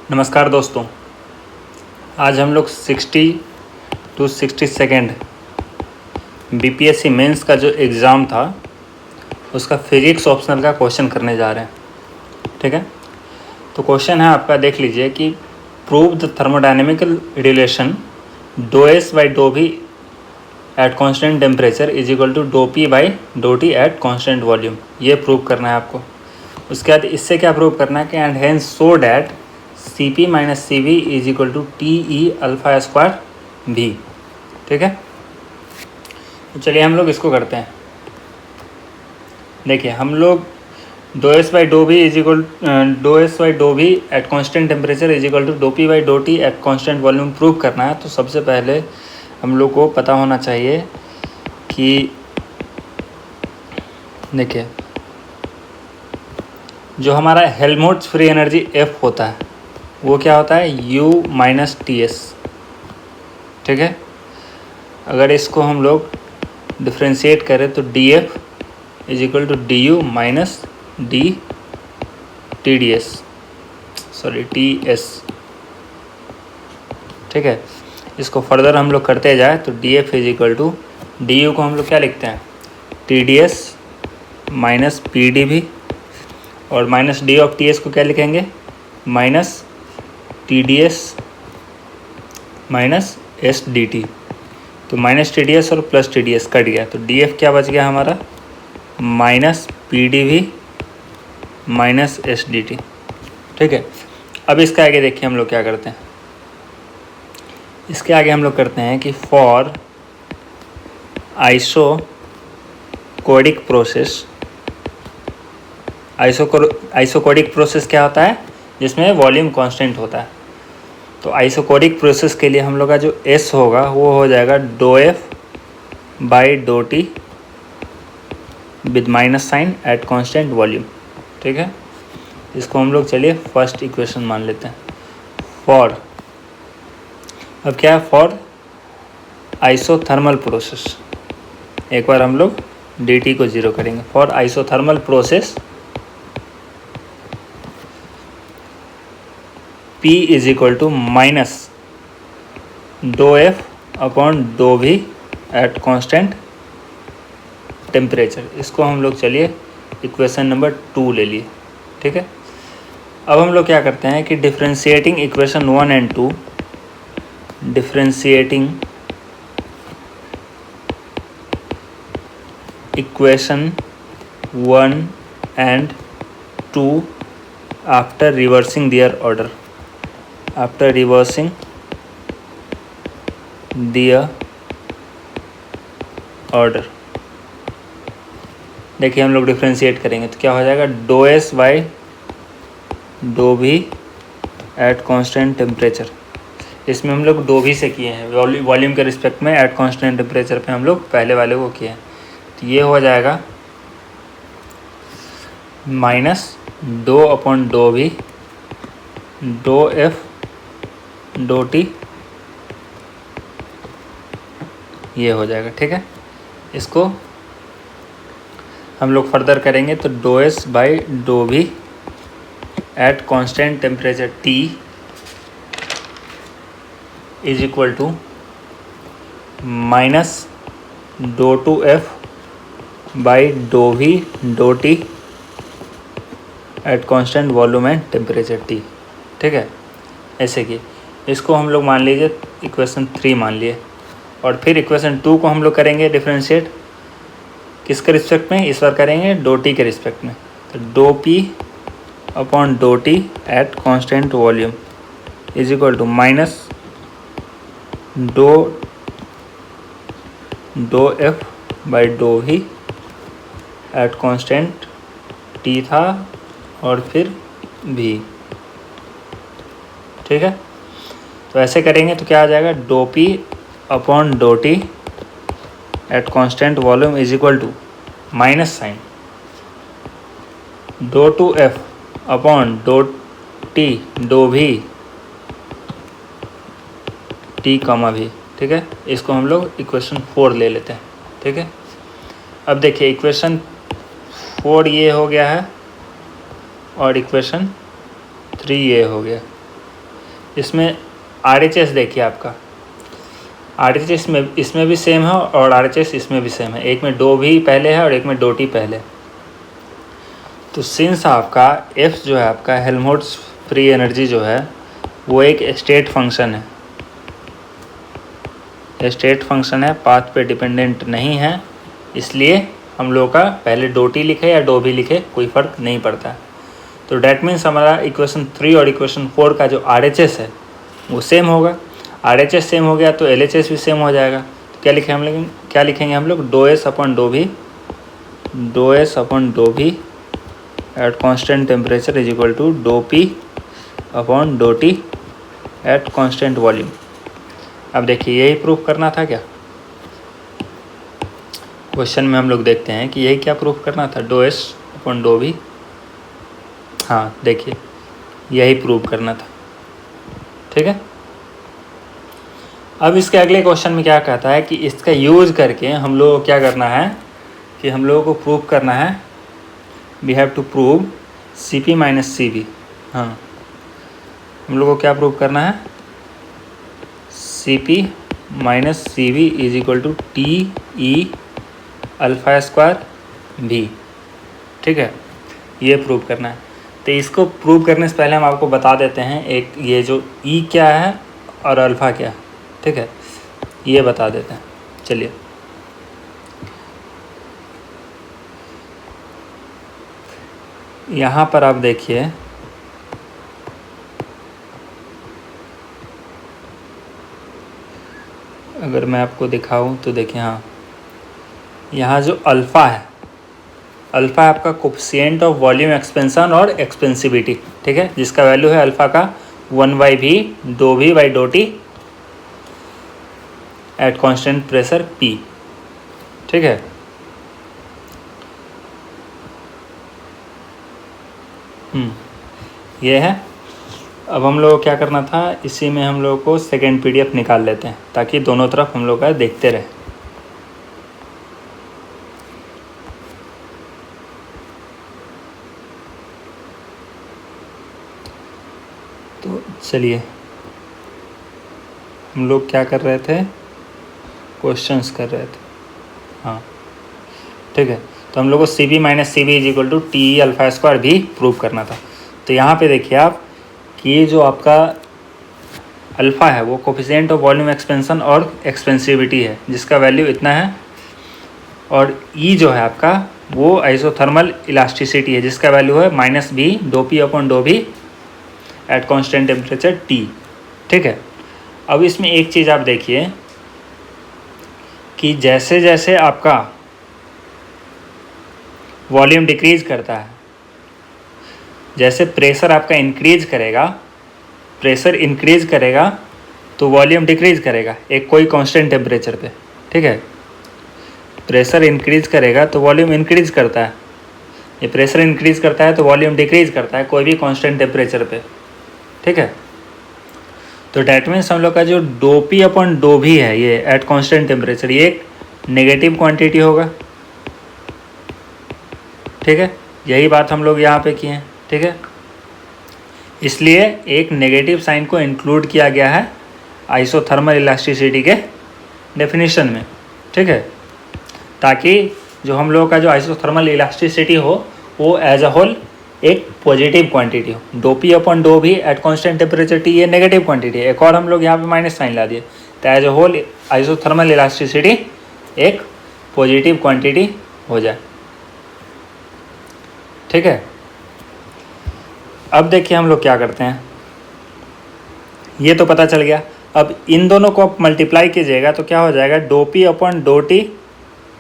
नमस्कार दोस्तों, आज हम लोग 60 to 62 बीपीएससी मेंस का जो एग्ज़ाम था उसका फिजिक्स ऑप्शनल का क्वेश्चन करने जा रहे हैं। ठीक है, तो क्वेश्चन है आपका, देख लीजिए कि prove the thermodynamical relation dow S by dow V at constant temperature is equal to dow P by dow T at constant volume. ये प्रूव करना है आपको। उसके बाद इससे क्या प्रूव करना है कि and hence so that C P minus C V is equal to T E alpha square V. ठीक है, तो चलिए हम लोग इसको करते हैं। देखिए हम लोग dough S by dow V is equal at constant temperature is equal to dow P by dow T at constant volume prove करना है। तो सबसे पहले हम लोग को पता होना चाहिए कि देखिए जो हमारा हेल्महोल्ट्ज़ फ्री एनर्जी एफ होता है वो क्या होता है, U माइनस टी एस। ठीक है, अगर इसको हम लोग डिफ्रेंशिएट करें तो D F is equal to D U minus D T D S, sorry T S. ठीक है, इसको फर्दर हम लोग करते जाए तो D F is equal to D U को हम लोग क्या लिखते हैं, T D S minus P D V, और minus D of T S को क्या लिखेंगे, minus T D S minus S D T. तो माइनस टी डी एस और plus T D S cut गया, तो डी एफ क्या बच गया हमारा, minus P D V minus S D T. ठीक है, अब इसके आगे देखिए हम लोग क्या करते हैं। इसके आगे हम लोग करते हैं कि फॉर आइसोकोडिक प्रोसेस, आइसोकोडिक प्रोसेस क्या होता है, जिसमें वॉल्यूम कांस्टेंट होता है। तो आइसोकोडिक प्रोसेस के लिए हम लोग का जो एस होगा वो हो जाएगा dow F by dow T with minus sign at constant volume. ठीक है, इसको हम लोग चलिए फर्स्ट इक्वेशन मान लेते हैं। फॉर, अब क्या है, फॉर आइसोथर्मल प्रोसेस, एक बार हम लोग डी टी को ज़ीरो करेंगे। For isothermal process P is equal to minus dow F upon dough V at constant temperature. इसको हम लोग चलिए इक्वेशन नंबर 2 ले लिए। ठीक है, अब हम लोग क्या करते हैं कि differentiating equation 1 and 2, differentiating equation 1 and 2 after reversing their order, after reversing their order. देखिए हम लोग डिफ्रेंशिएट करेंगे तो क्या हो जाएगा, dow S by dough V at constant temperature. इसमें हम लोग डो भी से किए हैं, वॉल्यूम के रिस्पेक्ट में एट कांस्टेंट टेम्परेचर पे हम लोग पहले वाले को किए हैं। तो ये हो जाएगा minus dough upon dough V dough F dough T, ये हो जाएगा। ठीक है, इसको हम लोग फर्दर करेंगे तो do S by dough V at constant temperature T is equal to minus do two F by dough V do T at constant volume and temperature T। ठीक है, ऐसे कि इसको हम लोग मान लीजिए इक्वेशन 3 मान लिए, और फिर इक्वेशन 2 को हम लोग करेंगे डिफ्रेंशिएट किसके रिस्पेक्ट में, इस बार करेंगे डो टी के रिस्पेक्ट में। तो dow P upon dough T at constant volume is equal to minus dow F by dow V at constant T था और फिर भी। ठीक है, तो ऐसे करेंगे तो क्या आ जाएगा, dough P upon dough T at constant volume is equal to minus sign dow two F upon dough T dough V T comma V. ठीक है, इसको हम लोग इक्वेशन 4 ले लेते हैं। ठीक है, अब देखिए इक्वेशन 4 ये हो गया है और इक्वेशन 3 ये हो गया। इसमें RHS देखिए आपका, RHS इसमें भी सेम है और RHS इसमें भी सेम है, एक में डो भी पहले है और एक में डो टी पहले। तो सिंस आपका F जो है आपका हेल्महोल्ट्ज़ फ्री एनर्जी जो है वो एक स्टेट फंक्शन है, स्टेट फंक्शन है, पाथ पे डिपेंडेंट नहीं है, इसलिए हम लोग का पहले डो टी लिखे या डो भी लिखे कोई फ़र्क नहीं पड़ता। तो डैट मीन्स हमारा इक्वेशन 3 और इक्वेशन 4 का जो RHS है वो सेम होगा। RHS सेम हो गया तो LHS भी सेम हो जाएगा। तो क्या लिखेंगे हम लोग, dough S upon dough V at constant temperature is equal to dow P upon dough T at constant volume. अब देखिए यही प्रूफ करना था क्या, क्वेश्चन में हम लोग देखते हैं कि यही क्या प्रूफ करना था, डो एस अपॉन डो भी। हाँ देखिए यही प्रूव करना था, ठीक है। अब इसके अगले क्वेश्चन में क्या कहता है कि इसका यूज़ करके हम लोग को क्या करना है कि हम लोगों को प्रूव करना है, we have to prove CP minus CV। हाँ हम लोग को क्या प्रूव करना है, CP minus CV is equal to TE alpha square V, ठीक है, ये प्रूव करना है। तो इसको प्रूव करने से पहले हम आपको बता देते हैं एक ये जो E क्या है और अल्फ़ा क्या है, ठीक है, ये बता देते हैं। चलिए यहाँ पर आप देखिए, अगर मैं आपको दिखाऊं तो देखिए, हाँ यहाँ जो अल्फ़ा है, अल्फ़ा है आपका कोफिशिएंट ऑफ वॉल्यूम एक्सपेंशन और एक्सपेंसिविटी, ठीक है, जिसका वैल्यू है अल्फ़ा का 1/v dow V by dow T at constant pressure P, ठीक है। ये है। अब हम लोग को क्या करना था, इसी में हम लोग को सेकेंड PDF निकाल लेते हैं ताकि दोनों तरफ हम लोग का देखते रहे। तो चलिए हम लोग क्या कर रहे थे, क्वेश्चंस कर रहे थे, हाँ ठीक है। तो हम लोग को CP minus CV is equal to TE alpha square V prove करना था। तो यहाँ पे देखिए आप कि ये जो आपका अल्फ़ा है वो कोफिशिएंट ऑफ वॉल्यूम एक्सपेंशन और एक्सपेंसिविटी है जिसका वैल्यू इतना है, और E जो है आपका वो आइसोथर्मल इलास्टिसिटी है जिसका वैल्यू है -B dow P upon dough V at constant temperature T, ठीक है। अब इसमें एक चीज़ आप देखिए कि जैसे जैसे आपका वॉल्यूम डिक्रीज़ करता है, जैसे प्रेशर आपका प्रेशर इंक्रीज़ करेगा तो वॉल्यूम डिक्रीज़ करेगा एक कोई कांस्टेंट टेम्परेचर पे, ठीक है। प्रेशर इंक्रीज़ करेगा तो वॉल्यूम इंक्रीज़ करता है, ये प्रेशर इंक्रीज़ करता है तो वॉल्यूम डिक्रीज़ करता है कोई भी कांस्टेंट टेम्परेचर पे, ठीक है। तो डैट मीन्स हम लोग का जो डो पी अपॉन डो भी है ये एट कांस्टेंट टेम्परेचर, ये एक नेगेटिव क्वांटिटी होगा, ठीक है। यही बात हम लोग यहाँ पे किए हैं, ठीक है। इसलिए एक नेगेटिव साइन को इंक्लूड किया गया है आइसोथर्मल इलास्टिसिटी के डेफिनेशन में, ठीक है, ताकि जो हम लोगों का जो आइसोथर्मल इलास्टिसिटी हो वो एज अ होल एक पॉजिटिव क्वांटिटी हो। Dough P upon dough V at constant temperature T ये नेगेटिव क्वांटिटी है, एक और हम लोग यहाँ पे माइनस साइन ला दिए, तो as a whole isothermal elasticity एक पॉजिटिव क्वांटिटी हो जाए, ठीक है। अब देखिए हम लोग क्या करते हैं, ये तो पता चल गया। अब इन दोनों को आप मल्टीप्लाई कीजिएगा तो क्या हो जाएगा, dough P upon dough T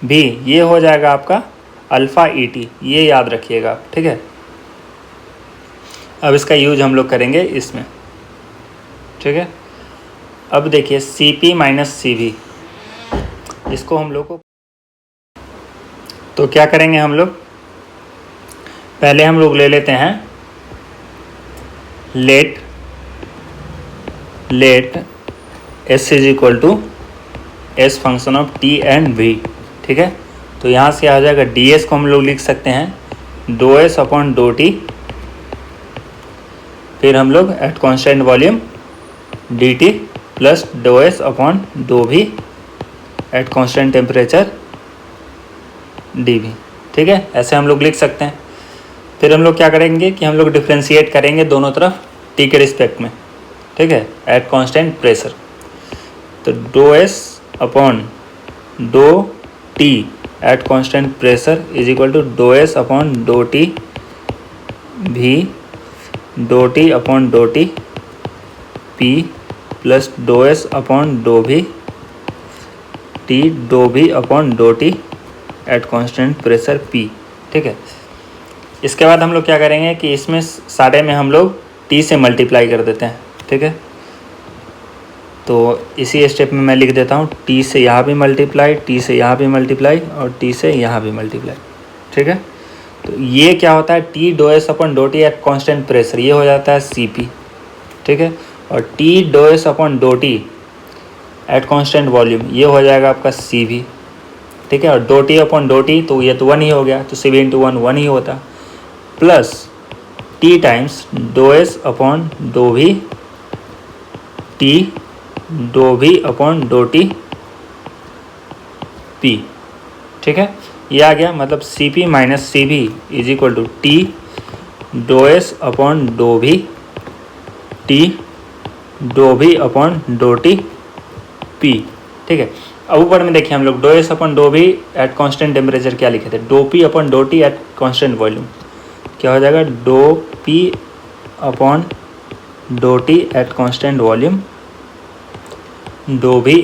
भी ये हो जाएगा आपका अल्फ़ा ET, ये याद रखिएगा आप, ठीक है। अब इसका यूज हम लोग करेंगे इसमें, ठीक है। अब देखिए CP माइनस CV, इसको हम लोग को तो क्या करेंगे, हम लोग पहले हम लोग ले लेते हैं let S is equal to S function of T and V, ठीक है। तो यहाँ से आ जाएगा DS को हम लोग लिख सकते हैं dow S upon dow T, फिर हम लोग at constant volume D T plus dough S upon dough V at constant temperature D V. ठीक है, ऐसे हम लोग लिख सकते हैं। फिर हम लोग क्या करेंगे कि हम लोग डिफ्रेंशिएट करेंगे दोनों तरफ टी के रिस्पेक्ट में। ठीक है, एट कांस्टेंट प्रेशर। तो do S upon dough T at constant pressure is equal to do S upon dough T V do T upon dough T P plus dough S upon dough V T dough V upon dough T at constant pressure P. ठीक है, इसके बाद हम लोग क्या करेंगे कि इसमें सारे में हम लोग टी से मल्टीप्लाई कर देते हैं। ठीक है, तो इसी स्टेप में मैं लिख देता हूँ टी से यहाँ भी मल्टीप्लाई, टी से यहाँ भी मल्टीप्लाई और टी से यहाँ भी मल्टीप्लाई। ठीक है, तो ये क्या होता है T dough S upon dough T at constant pressure, ये हो जाता है सी पी। ठीक है, और T dough S upon dough T at constant volume, ये हो जाएगा आपका सी वी। ठीक है, और dow T upon dough T तो ये तो 1 ही हो गया, तो सी वी इंटू 1 ही होता, plus T times doh S upon dough V T doh V upon dough T P. ठीक है, ये आ गया, मतलब C P minus C V is equal to T dough S upon dough V T doh V upon dough T P. ठीक है, अब ऊपर में देखिए हम लोग dough S upon dough V at constant temperature क्या लिखे थे, doh P upon dough T at constant volume, क्या हो जाएगा dough P upon dough T at constant volume do V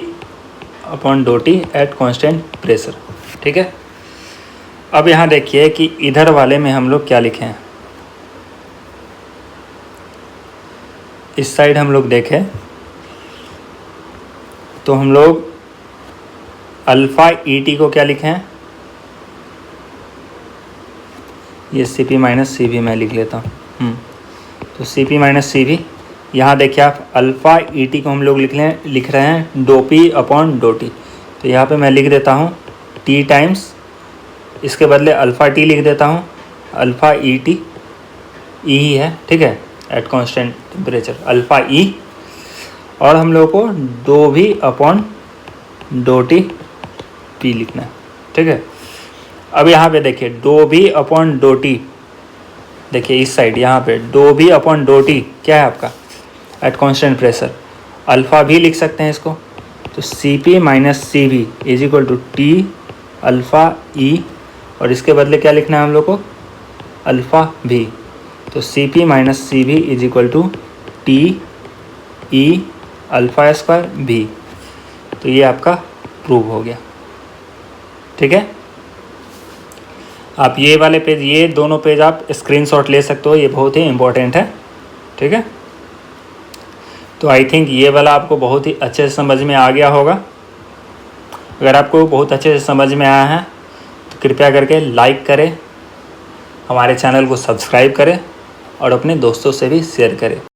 upon dough T at constant pressure. ठीक है, अब यहाँ देखिए कि इधर वाले में हम लोग क्या लिखे हैं। इस साइड हम लोग देखें तो हम लोग अल्फ़ा ई टी को क्या लिखे हैं, ये C P minus C V मैं लिख लेता हूँ। तो C P minus C V, यहाँ देखिए आप अल्फ़ा ई टी को हम लोग लिख रहे हैं doh P upon dough T, तो यहाँ पे मैं लिख देता हूँ टी टाइम्स, इसके बदले अल्फ़ा टी लिख देता हूँ, अल्फ़ा ई टी ई ही है। ठीक है, at constant temperature alpha E, और हम लोग को dough V upon dough T P लिखना है। ठीक है, अब यहाँ पे देखिए dough V upon dough T, देखिए इस साइड यहाँ पे dough V upon dough T क्या है आपका एट कांस्टेंट प्रेशर, अल्फ़ा भी लिख सकते हैं इसको, तो C P minus C V is equal to T alpha E, और इसके बदले क्या लिखना है हम लोग को अल्फ़ा भी, तो C P minus C V is equal to T E alpha square भी। तो ये आपका प्रूव हो गया। ठीक है, आप ये वाले पेज, ये दोनों पेज आप स्क्रीनशॉट ले सकते हो, ये बहुत ही इम्पोर्टेंट है। ठीक है, तो आई थिंक ये वाला आपको बहुत ही अच्छे से समझ में आ गया होगा। अगर आपको बहुत अच्छे से समझ में आया है तो कृपया करके लाइक करें, हमारे चैनल को सब्सक्राइब करें और अपने दोस्तों से भी शेयर करें।